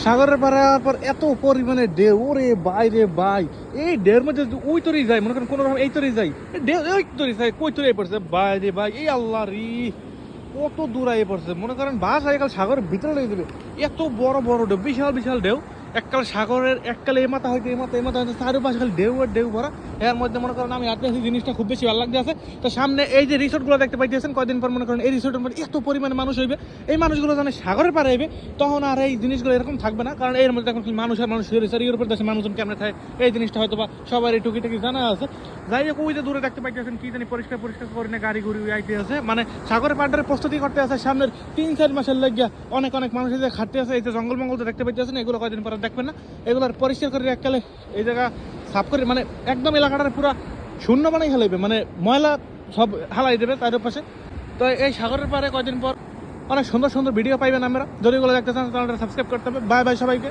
সাগরের পাড়ে যাওয়ার পর এত পরিমাণে ঢেউ, ওরে ভাই রে ভাই, এই ঢেউর মধ্যে যদি ওই তরেই যায়, মনে করেন কোনো রকম এই তরেই যাই, ঢেউ ওই তরেই যায়, কই তরেই পড়ছে ভাই রে ভাই, এই আল্লাহ রি কত দূর আইয়ে পড়ছে। মনে করেন বাস আজকাল সাগরের ভিতরে লেগে দেবে, এত বড় বড় ঢেউ, বিশাল বিশাল ঢেউ। এককাল সাগরের এককালে এই মাথা হইতে এই মাথা এই মাথা হইতে চারপাশে খালি ঢেউ আর ঢেউ ভরা। এর মধ্যে মনে করেন আমি আজকে জিনিসটা খুব বেশি ভালো লাগতে আছে। তো সামনে এই যে রিসোর্টগুলো দেখতে পাইতেছেন, কয়দিন পর মনে করেন এই রিসোর্টের মধ্যে এত পরিমাণে মানুষ হইবে, এই মানুষগুলো যখন সাগরের পাড়ে হইবে তখন আর এই জিনিসগুলো এরকম থাকবে না, কারণ এর মধ্যে এখন মানুষ আর মানুষ ইউরোপের দেশে মানুষজন কেমন থাকে এই জিনিসটা হয়তো বা সবার এই টুকিটাকি জানা আছে। যাই হোক, ওই যে দূরে দেখতে পাইতেছেন কি জানি পরিষ্কার পরিষ্কার করে না গাড়ি ঘুরি আইতে আছে, মানে সাগরের পাড়ের প্রস্তুতি করতে আছে সামনের 3-4 মাসের লাগিয়া। অনেক অনেক মানুষ এই যে খাটতে আছে, এই যে জঙ্গল মঙ্গল তো দেখতে পাইতেছেন, এগুলো কয়দিন পরে দেখবেন না, এগুলোর পরিষ্কার করে এককালে এই জায়গা সাফ করে, মানে একদম এলাকাটার পুরা শূন্য বানাই হালাইবে, মানে ময়লা সব হালাই দেবে তার পাশে। তো এই সাগরের পাড়ে কয়দিন পর অনেক সুন্দর সুন্দর ভিডিও পাইবেন আমরা, যদি এগুলো দেখতে চান চ্যানেলটা সাবস্ক্রাইব করতে হবে। বাই বাই সবাইকে।